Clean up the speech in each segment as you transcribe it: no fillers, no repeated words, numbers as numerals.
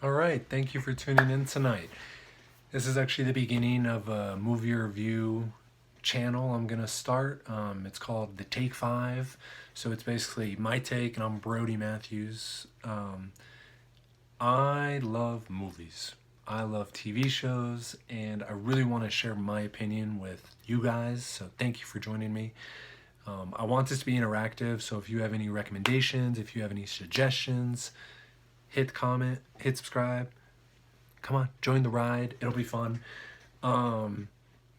All right, thank you for tuning in tonight. This is actually the beginning of a movie review channel I'm gonna start. It's called The Take Five. So it's basically my take, and I'm Brody Matthews. I love movies. I love TV shows, and I really want to share my opinion with you guys. So thank you for joining me. I want this to be interactive, so if you have any recommendations, if you have any suggestions, hit comment, hit subscribe. Come on, join the ride. It'll be fun. No,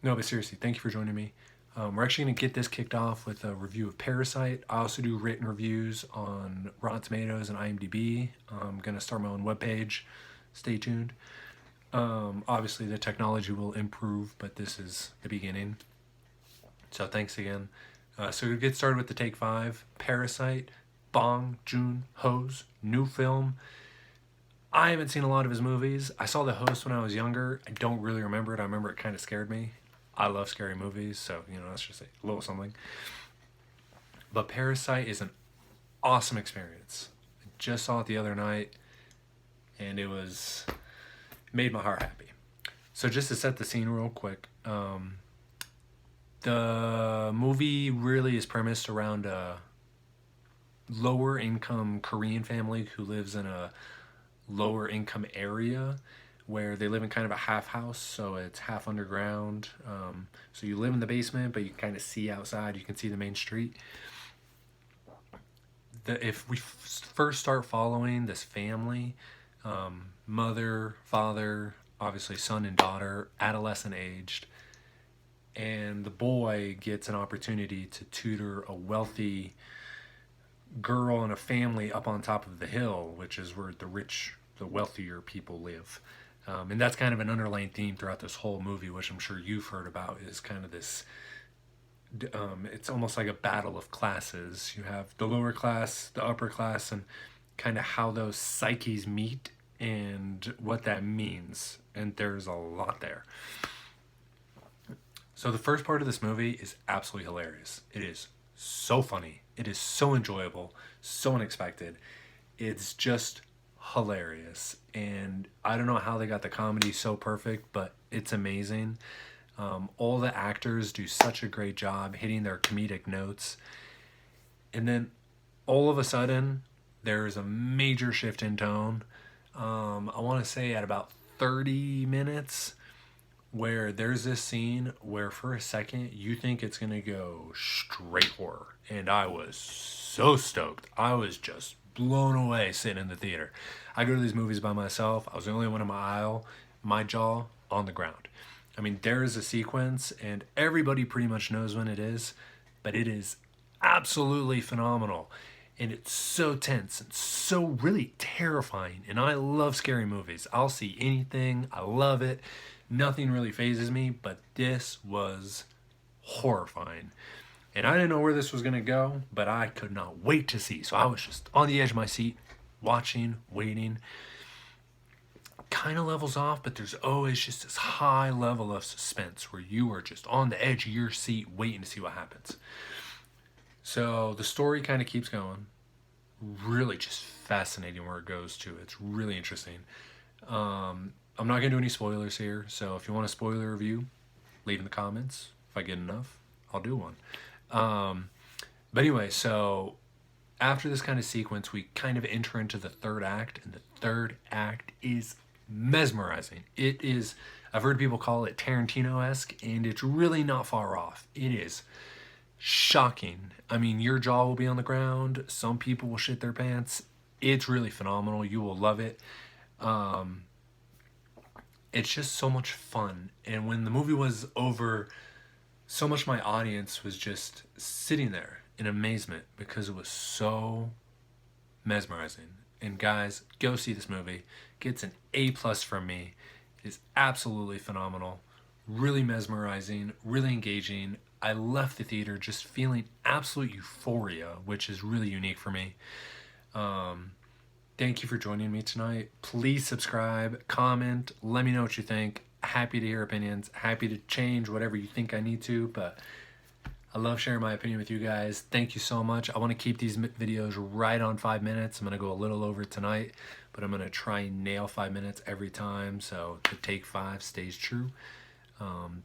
but seriously, thank you for joining me. We're actually going to get this kicked off with a review of Parasite. I also do written reviews on Rotten Tomatoes and IMDb. I'm going to start my own webpage. Stay tuned. Obviously, the technology will improve, but this is the beginning. So thanks again. So we get started with the Take Five. Parasite, Bong Joon Ho's new film. I haven't seen a lot of his movies. I saw The Host when I was younger. I don't really remember it. I remember it kind of scared me. I love scary movies, so, that's just a little something. But Parasite is an awesome experience. I just saw it the other night, and it made my heart happy. So just to set the scene real quick, the movie really is premised around a lower income Korean family who lives in a lower income area where they live in kind of a half house, so it's half underground. So you live in the basement, but you can kind of see outside. You can see the main street. If we first start following this family, mother, father, obviously son and daughter, adolescent aged, and the boy gets an opportunity to tutor a wealthy girl and a family up on top of the hill, which is where the wealthier people live. And that's kind of an underlying theme throughout this whole movie, which I'm sure you've heard about, is kind of this, it's almost like a battle of classes. You have the lower class, the upper class, and kind of how those psyches meet and what that means. And there's a lot there. So the first part of this movie is absolutely hilarious. It is so funny. It is so enjoyable, so unexpected. It's just hilarious. And I don't know how they got the comedy so perfect, but it's amazing. All the actors do such a great job hitting their comedic notes. And then all of a sudden, there's a major shift in tone. I want to say at about 30 minutes, where there's this scene where for a second you think it's going to go straight horror. And I was so stoked. I was just blown away sitting in the theater. I go to these movies by myself. I was the only one in my aisle, my jaw on the ground. I mean, there is a sequence, and everybody pretty much knows when it is, but it is absolutely phenomenal. And it's so tense and so really terrifying. And I love scary movies. I'll see anything. I love it. Nothing really phases me, but this was horrifying. And I didn't know where this was going to go, but I could not wait to see. So I was just on the edge of my seat, watching, waiting. Kind of levels off, but there's always just this high level of suspense where you are just on the edge of your seat waiting to see what happens. So the story kind of keeps going. Really just fascinating where it goes to. It's really interesting. I'm not going to do any spoilers here, so if you want a spoiler review, leave in the comments. If I get enough, I'll do one. But anyway, so after this kind of sequence, we kind of enter into the third act, and the third act is mesmerizing. It is, I've heard people call it Tarantino-esque, and it's really not far off. It is shocking. I mean, your jaw will be on the ground. Some people will shit their pants. It's really phenomenal. You will love it. It's just so much fun. And when the movie was over, so much of my audience was just sitting there in amazement because it was so mesmerizing. And guys, go see this movie. Gets an A+ from me. It is absolutely phenomenal. Really mesmerizing, really engaging. I left the theater just feeling absolute euphoria, which is really unique for me. Thank you for joining me tonight. Please subscribe, comment, let me know what you think. Happy to hear opinions. Happy to change whatever you think I need to, but I love sharing my opinion with you guys. Thank you so much. I want to keep these videos right on 5 minutes. I'm going to go a little over tonight, but I'm going to try and nail 5 minutes every time, so the take 5 stays true.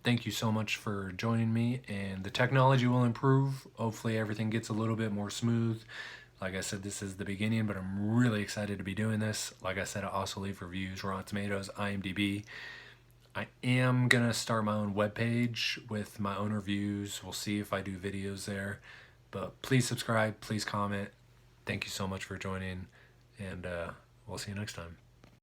Thank you so much for joining me, and the technology will improve. Hopefully everything gets a little bit more smooth. Like I said, this is the beginning, but I'm really excited to be doing this. Like I said, I also leave reviews, Rotten Tomatoes, IMDb. I am going to start my own webpage with my own reviews. We'll see if I do videos there. But please subscribe, please comment. Thank you so much for joining, and we'll see you next time.